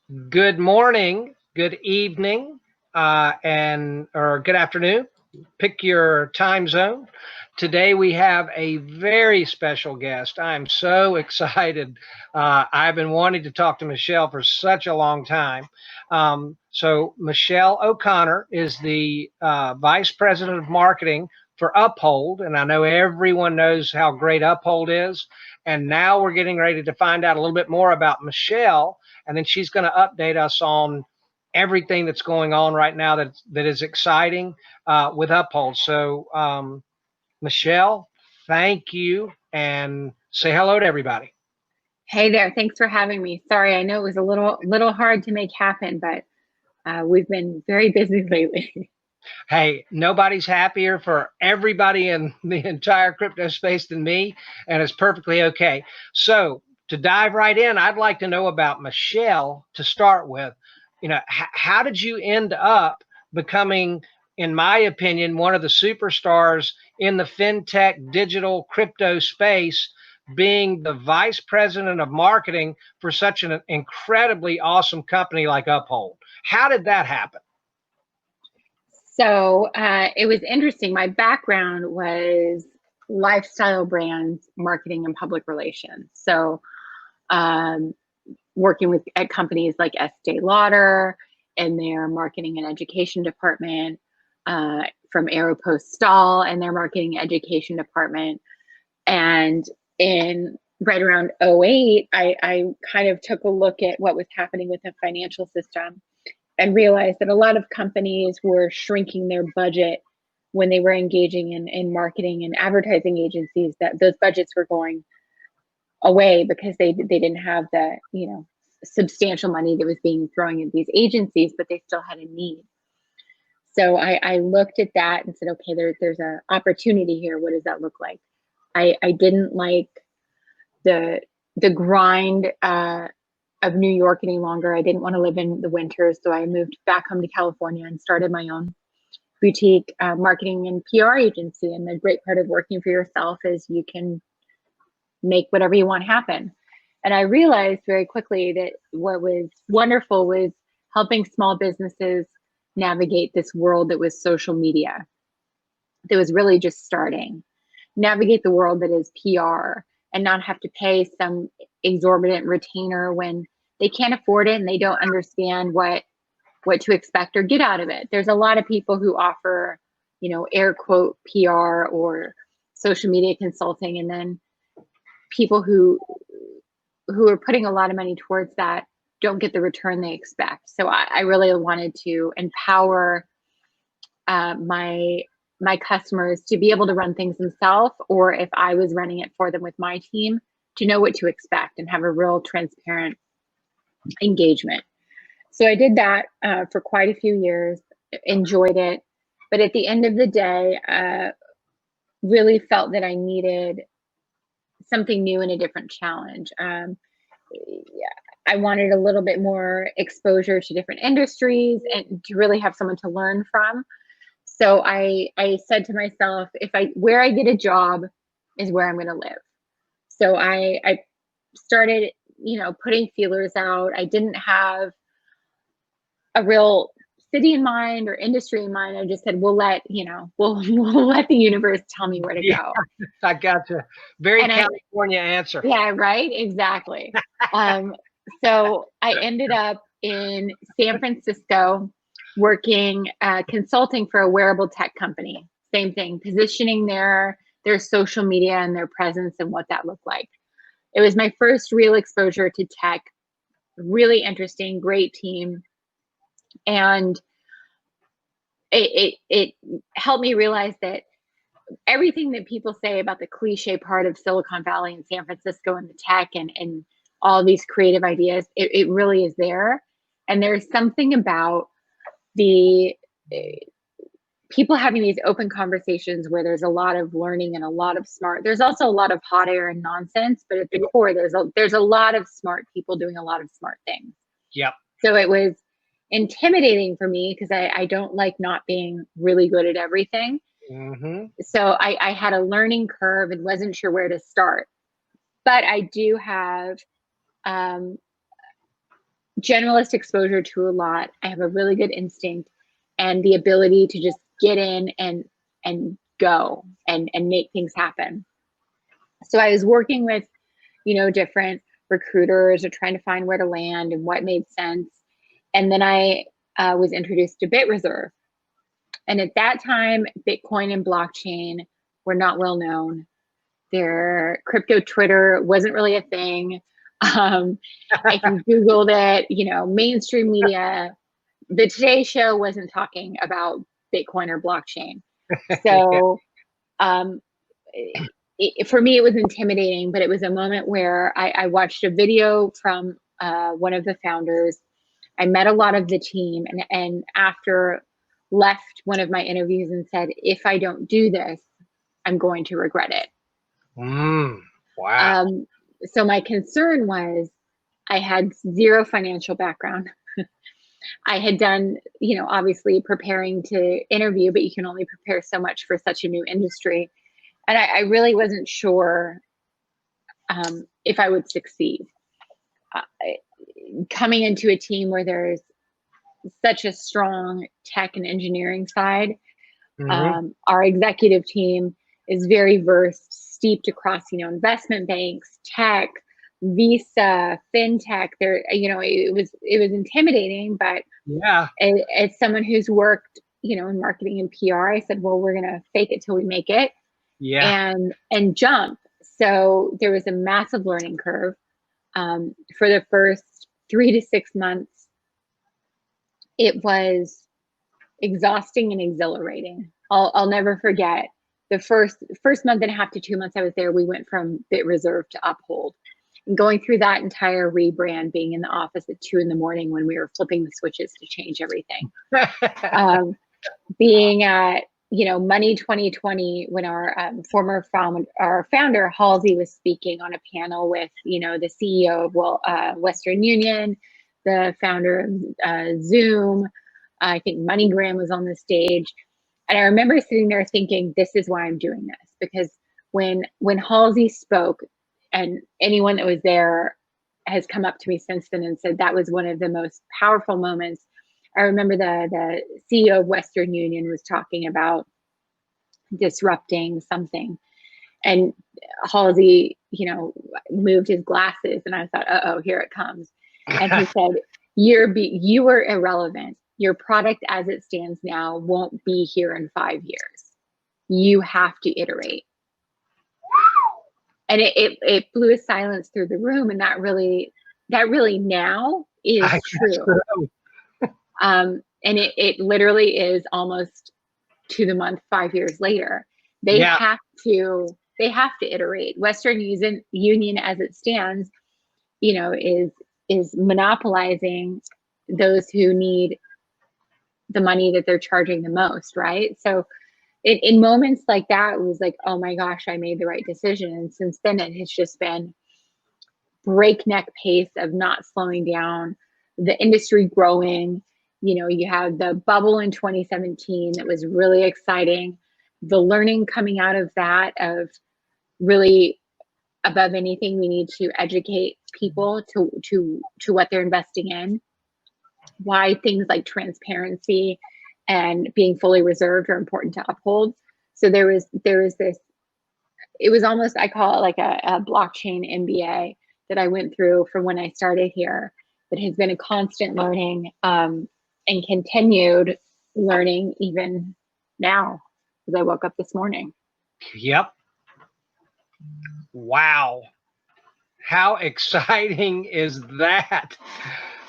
Good morning, good evening, or good afternoon. Pick your time zone. Today we have a very special guest. I'm so excited. I've been wanting to talk to Michelle for such a long time. So Michelle O'Connor is the Vice President of Marketing for Uphold, and I know everyone knows how great Uphold is. And now we're getting ready to find out a little bit more about Michelle, and then she's going to update us on everything that's going on right now that is exciting with Uphold. So, Michelle, thank you, and say hello to everybody. Hey there, thanks for having me. Sorry, I know it was a little hard to make happen, but we've been very busy lately. Hey, nobody's happier for everybody in the entire crypto space than me, and it's perfectly okay. So, to dive right in, I'd like to know about Michelle to start with. How did you end up becoming, in my opinion, one of the superstars in the fintech digital crypto space, being the vice president of marketing for such an incredibly awesome company like Uphold? How did that happen? So it was interesting. My background was lifestyle brands, marketing, and public relations. So um, working at companies like Estee Lauder and their marketing and education department, from Aeropostale and their marketing education department. And in right around '08, I kind of took a look at what was happening with the financial system and realized that a lot of companies were shrinking their budget when they were engaging in marketing and advertising agencies, that those budgets were going away because they didn't have the substantial money that was being thrown at these agencies, but they still had a need. So I looked at that and said, okay, there's an opportunity here. What does that look like? I didn't like the grind of New York any longer. I didn't want to live in the winters, so I moved back home to California and started my own boutique marketing and PR agency. And the great part of working for yourself is you can make whatever you want happen. And I realized very quickly that what was wonderful was helping small businesses navigate this world that was social media, that was really just starting, navigate the world that is PR, and not have to pay some exorbitant retainer when they can't afford it and they don't understand what to expect or get out of it. There's a lot of people who offer, air quote PR or social media consulting, and then people who are putting a lot of money towards that don't get the return they expect. So I really wanted to empower my customers to be able to run things themselves, or if I was running it for them with my team, to know what to expect and have a real transparent engagement. So I did that for quite a few years, enjoyed it. But at the end of the day, really felt that I needed something new and a different challenge. I wanted a little bit more exposure to different industries and to really have someone to learn from. So I said to myself, where I get a job is where I'm going to live. So I started, putting feelers out. I didn't have a real city in mind or industry in mind. I just said, we'll let the universe tell me where to go. I got you. Very California answer. Yeah, right. Exactly. So I ended up in San Francisco working consulting for a wearable tech company. Same thing, positioning their social media and their presence and what that looked like. It was my first real exposure to tech. Really interesting, great team. And it helped me realize that everything that people say about the cliche part of Silicon Valley and San Francisco and the tech and all these creative ideas, it really is there. And there's something about the people having these open conversations where there's a lot of learning and a lot of smart. There's also a lot of hot air and nonsense, but at the core, there's a lot of smart people doing a lot of smart things. Yep. So it was intimidating for me because I don't like not being really good at everything. Mm-hmm. So I had a learning curve and wasn't sure where to start. But I do have generalist exposure to a lot. I have a really good instinct and the ability to just get in and go and make things happen. So I was working with, different recruiters or trying to find where to land and what made sense. And then I was introduced to BitReserve. And at that time, Bitcoin and blockchain were not well known. Their crypto Twitter wasn't really a thing. If you Googled it, mainstream media, the Today Show wasn't talking about Bitcoin or blockchain. So for me, it was intimidating, but it was a moment where I watched a video from one of the founders. I met a lot of the team and after left one of my interviews and said, if I don't do this, I'm going to regret it. Wow. So my concern was I had zero financial background. I had done, obviously preparing to interview, but you can only prepare so much for such a new industry. And I really wasn't sure if I would succeed. Coming into a team where there's such a strong tech and engineering side, our executive team is very versed, steeped across, investment banks, tech, Visa, fintech. There, it was intimidating, but yeah, as someone who's worked, in marketing and PR, I said, well, we're gonna fake it till we make it, and jump. So there was a massive learning curve. For the first 3 to 6 months, it was exhausting and exhilarating. I'll never forget the first month and a half to 2 months I was there. We went from BitReserve to Uphold, and going through that entire rebrand, being in the office at 2 in the morning when we were flipping the switches to change everything. Being at Money 2020 when our founder Halsey was speaking on a panel with the CEO of Western Union, the founder of Zoom. I think MoneyGram was on the stage. And I remember sitting there thinking, this is why I'm doing this. Because when Halsey spoke, and anyone that was there has come up to me since then and said that was one of the most powerful moments. I remember the CEO of Western Union was talking about disrupting something. And Halsey, moved his glasses and I thought, uh-oh, here it comes. And he said, you were irrelevant. Your product as it stands now won't be here in 5 years. You have to iterate. And it blew a silence through the room. And that really now is true. And it literally is almost to the month 5 years later. They have to iterate. Western Union as it stands, is monopolizing those who need the money that they're charging the most, right? So in moments like that, it was like, oh my gosh, I made the right decision. And since then, it has just been breakneck pace of not slowing down, the industry growing. You had the bubble in 2017 that was really exciting. The learning coming out of that, of really above anything, we need to educate people to what they're investing in, why things like transparency and being fully reserved are important to Uphold. So there was this, it was almost, I call it like a blockchain MBA that I went through from when I started here, that has been a constant learning and continued learning even now as I woke up this morning. Yep. Wow. How exciting is that?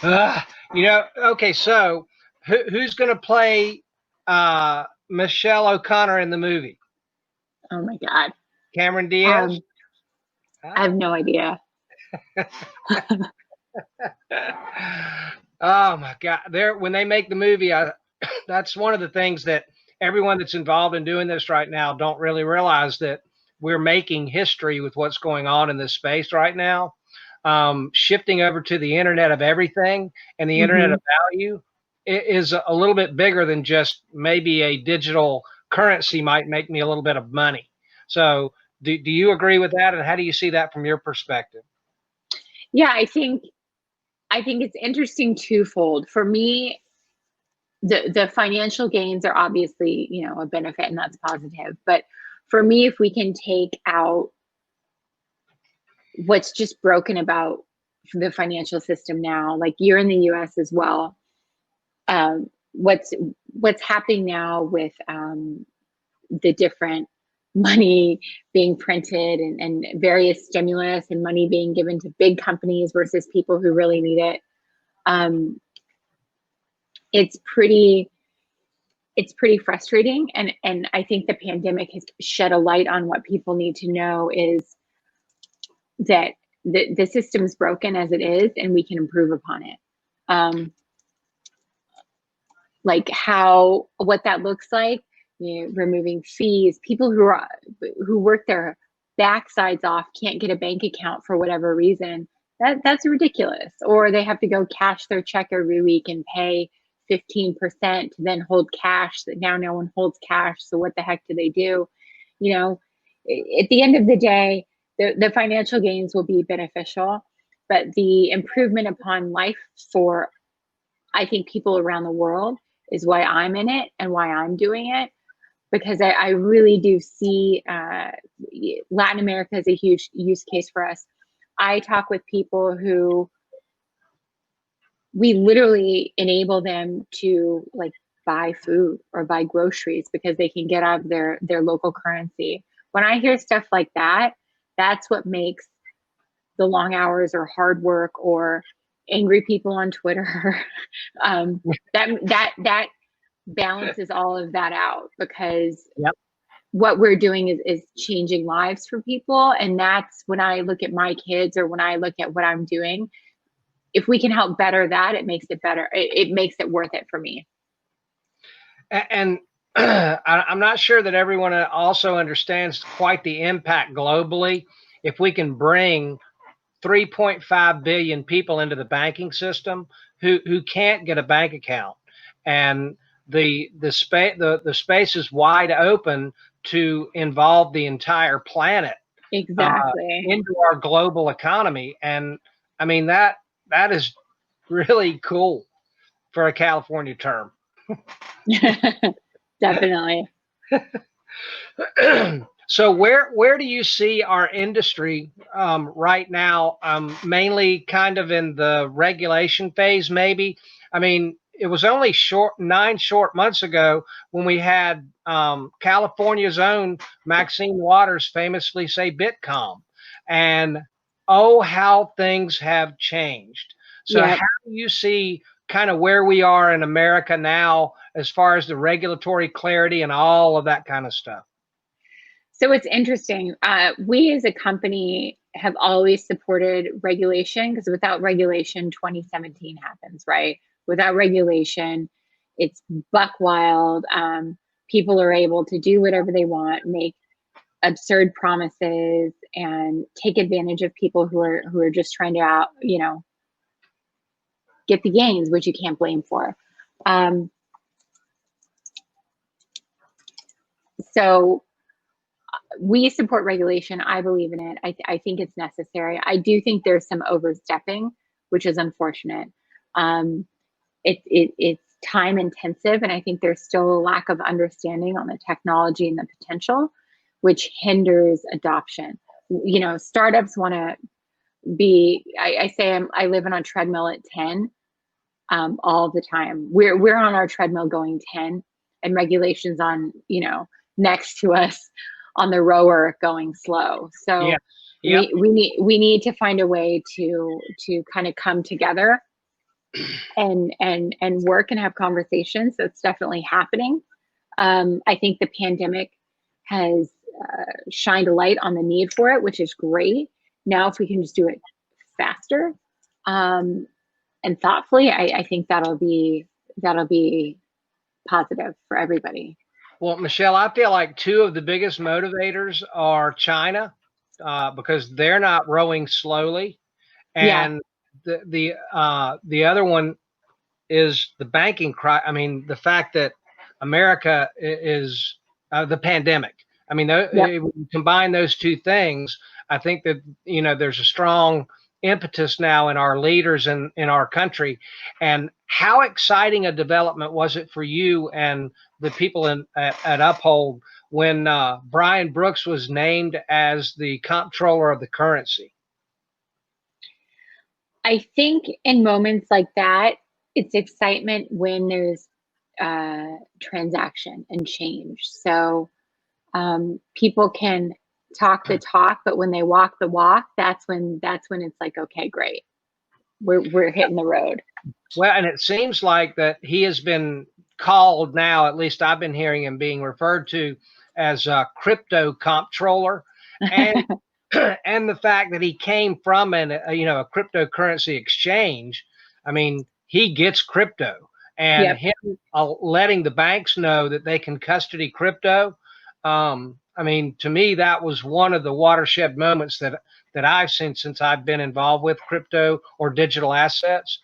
Okay, so who's going to play Michelle O'Connor in the movie? Oh my God. Cameron Diaz? I have no idea. Oh my God. When they make the movie, that's one of the things that everyone that's involved in doing this right now don't really realize, that we're making history with what's going on in this space right now. Shifting over to the Internet of Everything and the Internet of Value is a little bit bigger than just maybe a digital currency might make me a little bit of money. So do you agree with that? And how do you see that from your perspective? Yeah, I think I think it's interesting twofold. For me, the financial gains are obviously, you know, a benefit, and that's positive. But for me, if we can take out what's just broken about the financial system now, like you're in the US as well, what's happening now with the different money being printed and various stimulus and money being given to big companies versus people who really need it. It's pretty frustrating, and I think the pandemic has shed a light on what people need to know is that the system's broken as it is, and we can improve upon it. Like what that looks like, you know, removing fees. People who work their backsides off can't get a bank account for whatever reason. That's ridiculous. Or they have to go cash their check every week and pay 15% to then hold cash. That now no one holds cash. So what the heck do they do? You know, at the end of the day, the financial gains will be beneficial, but the improvement upon life for, I think, people around the world is why I'm in it and why I'm doing it, because I really do see Latin America as a huge use case for us. I talk with people who we literally enable them to like buy food or buy groceries because they can get out of their local currency. When I hear stuff like that, that's what makes the long hours or hard work or angry people on Twitter that balances all of that out, because Yep. what we're doing is changing lives for people. And that's when I look at my kids or when I look at what I'm doing, if we can help better that, it makes it better. It makes it worth it for me. And I'm not sure that everyone also understands quite the impact globally. If we can bring 3.5 billion people into the banking system who can't get a bank account, and the space is wide open to involve the entire planet Exactly. into our global economy. And I mean, that is really cool for a California term. Definitely. So where do you see our industry right now? Mainly kind of in the regulation phase, maybe. I mean, it was only 9 short months ago when we had California's own Maxine Waters famously say Bitcom, and oh, how things have changed. So Yep. how do you see kind of where we are in America now as far as the regulatory clarity and all of that kind of stuff? So it's interesting. We as a company have always supported regulation, because without regulation, 2017 happens, right? Without regulation, it's buck wild. People are able to do whatever they want, make absurd promises, and take advantage of people who are just trying to get the gains, which you can't blame for. So we support regulation. I believe in it. I think it's necessary. I do think there's some overstepping, which is unfortunate. It's time intensive, and I think there's still a lack of understanding on the technology and the potential, which hinders adoption. You know, startups want to be. I say I live on a treadmill at 10 all the time. We're on our treadmill going 10, and regulations on next to us on the rower going slow. So Yeah. Yep. we need to find a way to kind of come together and work and have conversations. So it's definitely happening. I think the pandemic has shined a light on the need for it, which is great. Now, if we can just do it faster and thoughtfully, I think that'll be positive for everybody. Well, Michelle, I feel like 2 of the biggest motivators are China, because they're not rowing slowly, and the other one is the banking crisis. I mean, the fact that America is the pandemic. I mean, if we combine those 2 things, I think that there's a strong impetus now in our leaders in our country. And how exciting a development was it for you and the people at Uphold when Brian Brooks was named as the comptroller of the currency? I think in moments like that, it's excitement when there's transaction and change. So people can talk the talk, but when they walk the walk, that's when it's like, okay, great, we're hitting the road. Well, and it seems like that he has been called now, at least I've been hearing him being referred to as a crypto comptroller. And and the fact that he came from a cryptocurrency exchange, I mean, he gets crypto, and Yep. him letting the banks know that they can custody crypto. I mean, to me, that was one of the watershed moments that I've seen since I've been involved with crypto or digital assets.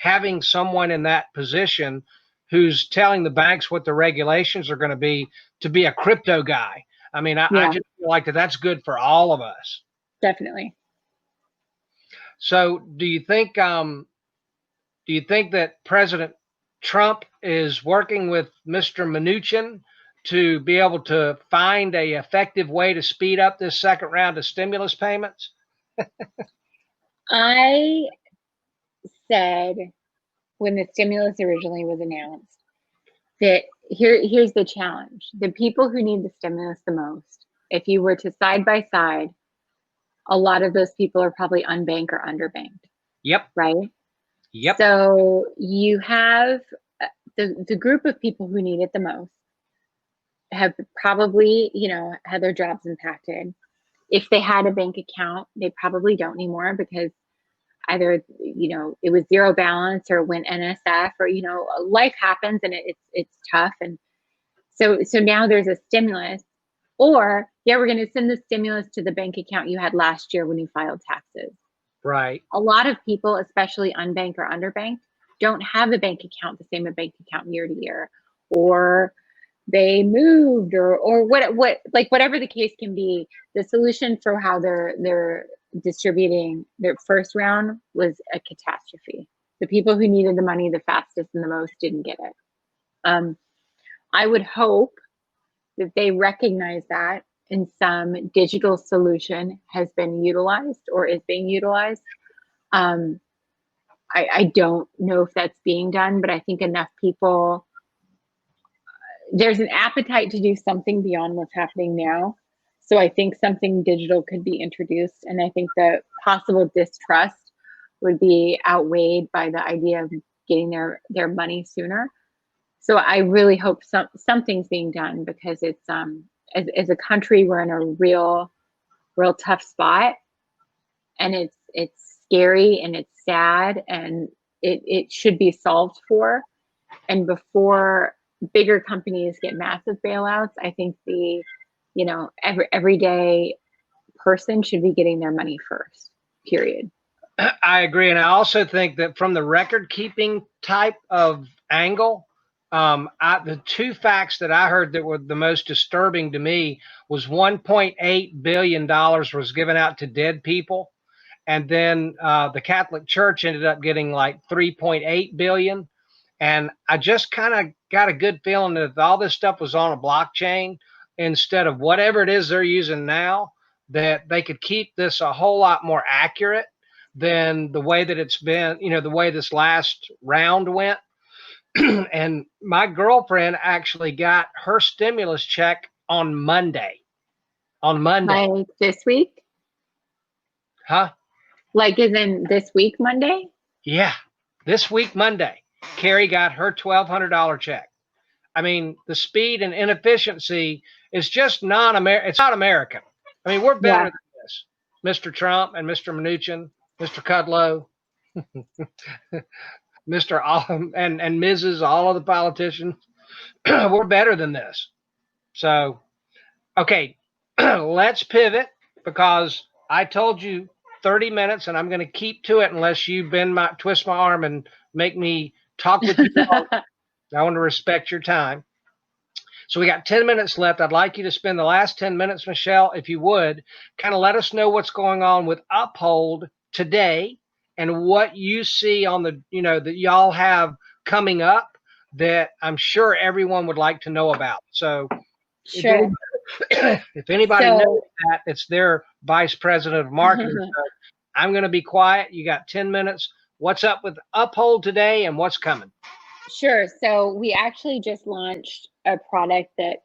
Having someone in that position who's telling the banks what the regulations are going to be a crypto guy. I mean, I just feel like that's good for all of us. Definitely. So do you think that President Trump is working with Mr. Mnuchin to be able to find a effective way to speed up this second round of stimulus payments? I said when the stimulus originally was announced that here's the challenge. The people who need the stimulus the most, if you were to side by side, a lot of those people are probably unbanked or underbanked. Yep. Right? Yep. So you have the group of people who need it the most have probably, had their jobs impacted. If they had a bank account, they probably don't anymore because either, it was zero balance or went NSF or, life happens and it's tough. And so now there's a stimulus, or we're going to send the stimulus to the bank account you had last year when you filed taxes. Right. A lot of people, especially unbanked or underbanked, don't have a bank account, the same bank account year to year, or they moved or whatever the case can be. The solution for how they're distributing their first round was a catastrophe. The people who needed the money the fastest and the most didn't get it. I would hope that they recognize that and some digital solution has been utilized or is being utilized. I don't know if that's being done, but I think enough people, there's an appetite to do something beyond what's happening now. So I think something digital could be introduced. And I think the possible distrust would be outweighed by the idea of getting their money sooner. So I really hope something's being done, because it's as a country, we're in a real tough spot, and it's scary and it's sad, and it should be solved for. And before bigger companies get massive bailouts, I think the everyday person should be getting their money first, period. I agree. And I also think that from the record keeping type of angle, the two facts that I heard that were the most disturbing to me was $1.8 billion was given out to dead people. And then the Catholic Church ended up getting like 3.8 billion. And I just kind of got a good feeling that if all this stuff was on a blockchain instead of whatever it is they're using now, that they could keep this a whole lot more accurate than the way that it's been, the way this last round went. And my girlfriend actually got her stimulus check on Monday. Like this week? Huh? Like as in this week, Monday? Yeah, this week, Monday. Carrie got her $1,200 check. I mean, the speed and inefficiency is just non-American. It's not American. I mean, we're better than this. Mr. Trump and Mr. Mnuchin, Mr. Kudlow, Mr. and Mrs. all of the politicians. We're better than this. So, okay, let's pivot, because I told you 30 minutes and I'm going to keep to it unless you twist my arm and make me talk with you. I want to respect your time. So we got 10 minutes left. I'd like you to spend the last 10 minutes, Michelle, if you would, kind of let us know what's going on with Uphold today and what you see on the, that y'all have coming up that I'm sure everyone would like to know about. So Sure. if anybody knows that, it's their vice president of marketing. So I'm going to be quiet. You got 10 minutes. What's up with Uphold today and what's coming? Sure. So we actually just launched a product that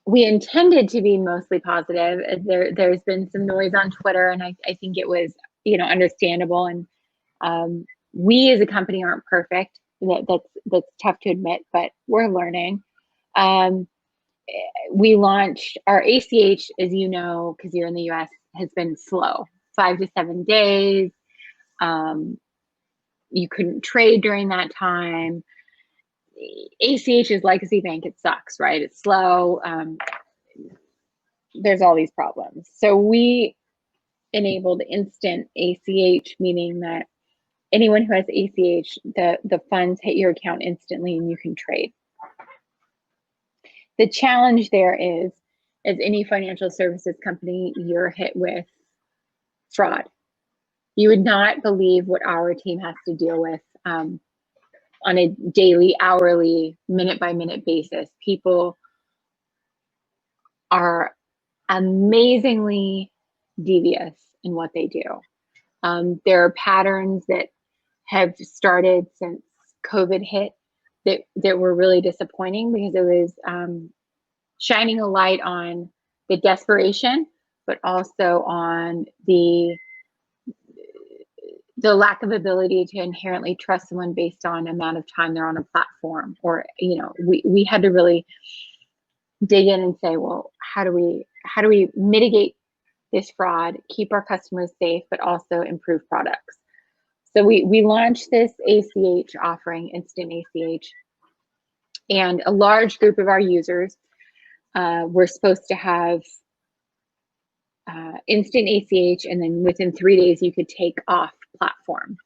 we intended to be mostly positive. There's been some noise on Twitter, and I think it was, understandable. And we as a company aren't perfect. That's tough to admit, but we're learning. We launched our ACH, as you know, because you're in the US, has been slow, 5 to 7 days. You couldn't trade during that time. ACH is legacy bank. It sucks, right? It's slow. There's all these problems. So we enabled instant ACH, meaning that anyone who has ACH, the funds hit your account instantly and you can trade. The challenge there is, as any financial services company, you're hit with fraud. You would not believe what our team has to deal with on a daily, hourly, minute-by-minute basis. People are amazingly devious in what they do. There are patterns that have started since COVID hit that were really disappointing, because it was shining a light on the desperation, but also on the lack of ability to inherently trust someone based on amount of time they're on a platform. Or, we had to really dig in and say, well, how do we mitigate this fraud, keep our customers safe, but also improve products? So we launched this ACH offering, Instant ACH, and a large group of our users were supposed to have Instant ACH, and then within 3 days you could take off platform.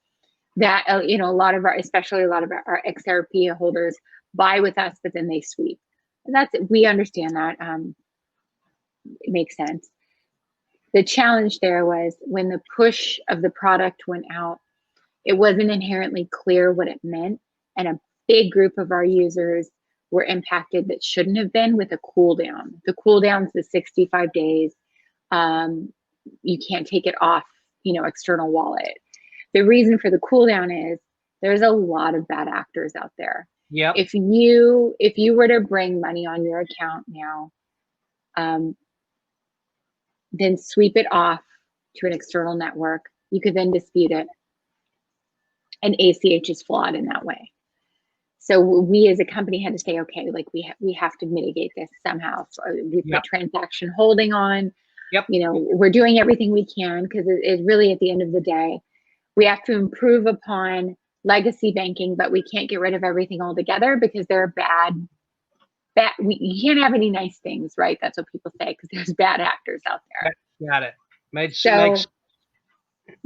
That a lot of our, especially a lot of our XRP holders, buy with us, but then they sweep. And we understand that. It makes sense. The challenge there was, when the push of the product went out, it wasn't inherently clear what it meant, and a big group of our users were impacted that shouldn't have been, with a cool down. The cool down's the 65 days. You can't take it off, external wallet. The reason for the cool down is there's a lot of bad actors out there. Yeah. If you were to bring money on your account now, then sweep it off to an external network, you could then dispute it. And ACH is flawed in that way. So we as a company had to say, okay, like we have to mitigate this somehow. So we put transaction holding on. Yep. We're doing everything we can, because it really, at the end of the day, we have to improve upon legacy banking, but we can't get rid of everything altogether, because they're bad. You can't have any nice things, right? That's what people say, because there's bad actors out there. Got it. Makes sense.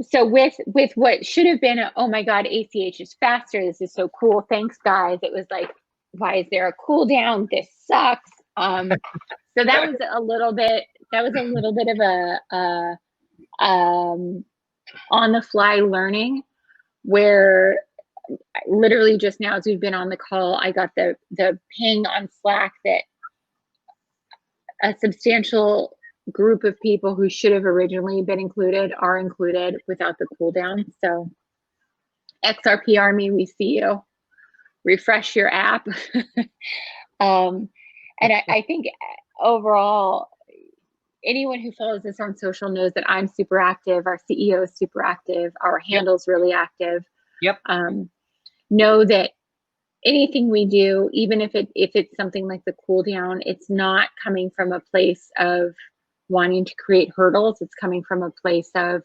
So with what should have been oh my God, ACH is faster, this is so cool, thanks guys, it was like, why is there a cooldown? This sucks. So that was a little bit of a on the fly learning, where literally just now, as we've been on the call, I got the ping on Slack that a substantial group of people who should have originally been included are included without the cooldown. So XRP Army, we see you. Refresh your app. And I think overall, anyone who follows us on social knows that I'm super active. Our CEO is super active. Our handle's really active. Yep. Know that anything we do, even if it's something like the cool down, it's not coming from a place of wanting to create hurdles. It's coming from a place of,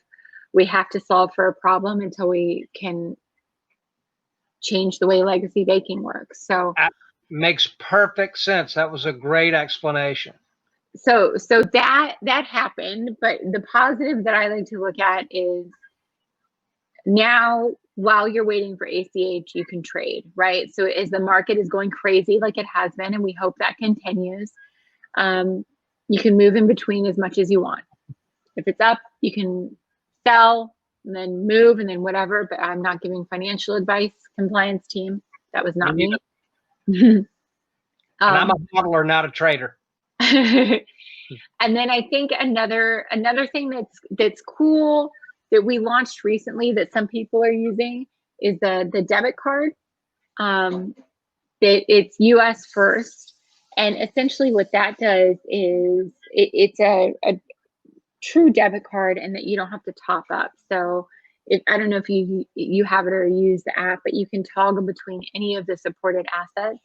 we have to solve for a problem until we can change the way legacy banking works. So makes perfect sense. That was a great explanation. So that happened, but the positive that I like to look at is, now while you're waiting for ACH, you can trade, right? So as the market is going crazy like it has been, and we hope that continues, you can move in between as much as you want. If it's up, you can sell and then move and then whatever, but I'm not giving financial advice, compliance team. That was not me. And I'm a modeler, not a trader. And then I think another thing that's cool that we launched recently that some people are using is the debit card. It's US first, and essentially what that does is it's a true debit card, and that you don't have to top up. So I don't know if you have it or use the app, but you can toggle between any of the supported assets.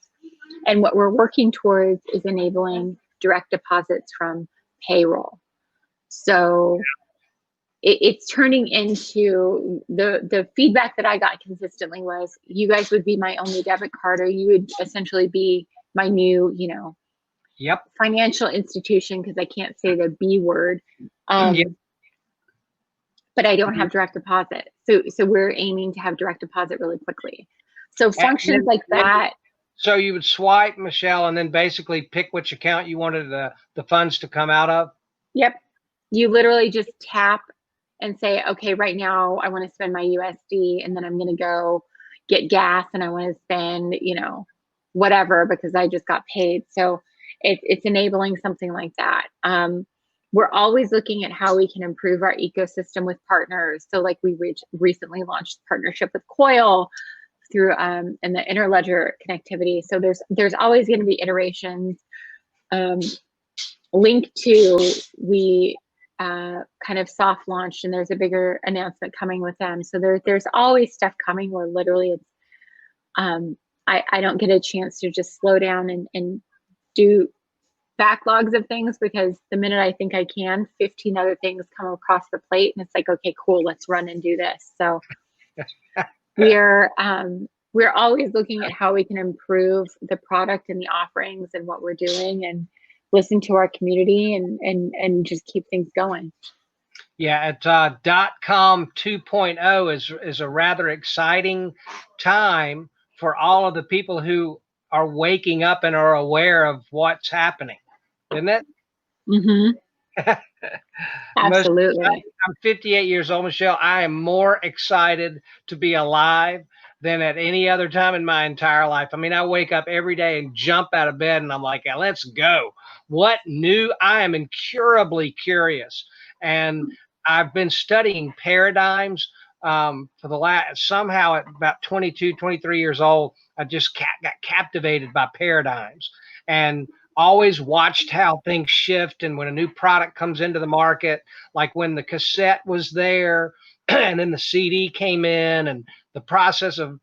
And what we're working towards is enabling direct deposits from payroll. So it's turning into the feedback that I got consistently was, you guys would be my only debit card, or you would essentially be my new, Yep. financial institution, because I can't say the B word. Yep. But I don't have direct deposit. So we're aiming to have direct deposit really quickly. So functions like that. So you would swipe, Michelle, and then basically pick which account you wanted the funds to come out of? Yep. You literally just tap and say, okay, right now I want to spend my USD, and then I'm going to go get gas, and I want to spend, whatever, because I just got paid. So it's enabling something like that. We're always looking at how we can improve our ecosystem with partners. So like we recently launched a partnership with Coil through and the interledger connectivity. So there's always going to be iterations. Link to, we kind of soft launched, and there's a bigger announcement coming with them. So there's always stuff coming where literally it's I don't get a chance to just slow down and do backlogs of things, because the minute I think I can, 15 other things come across the plate, and it's like, okay, cool, let's run and do this. So we're always looking at how we can improve the product and the offerings and what we're doing, and listen to our community and just keep things going. Yeah, at .com 2.0 is a rather exciting time for all of the people who are waking up and are aware of what's happening, isn't it? Mm-hmm. Absolutely. I'm 58 years old, Michelle. I am more excited to be alive than at any other time in my entire life. I mean, I wake up every day and jump out of bed, and I'm like, let's go. What new? I am incurably curious. And I've been studying paradigms for the last, somehow at about 22, 23 years old, I just got captivated by paradigms, and always watched how things shift. And when a new product comes into the market, like when the cassette was there and then the CD came in, and the process of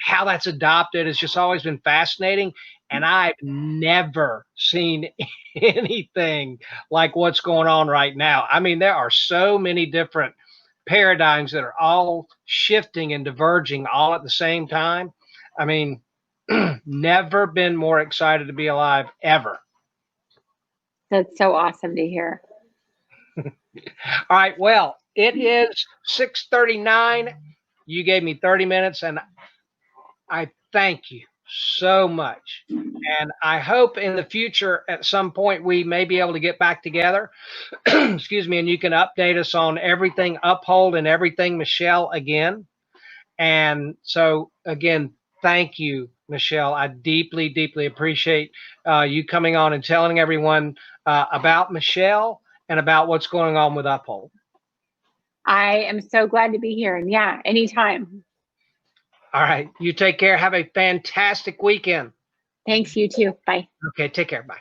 how that's adopted has just always been fascinating. And I've never seen anything like what's going on right now. I mean, there are so many different paradigms that are all shifting and diverging all at the same time. I mean, never been more excited to be alive, ever. That's so awesome to hear. All right. Well, it is 6:39. You gave me 30 minutes, and I thank you so much. And I hope in the future, at some point, we may be able to get back together. Excuse me. And you can update us on everything Uphold and everything Michelle again. And so, again, thank you, Michelle. I deeply, deeply appreciate you coming on and telling everyone about Michelle and about what's going on with Uphold. I am so glad to be here. And yeah, anytime. All right. You take care. Have a fantastic weekend. Thanks, you too. Bye. Okay. Take care. Bye.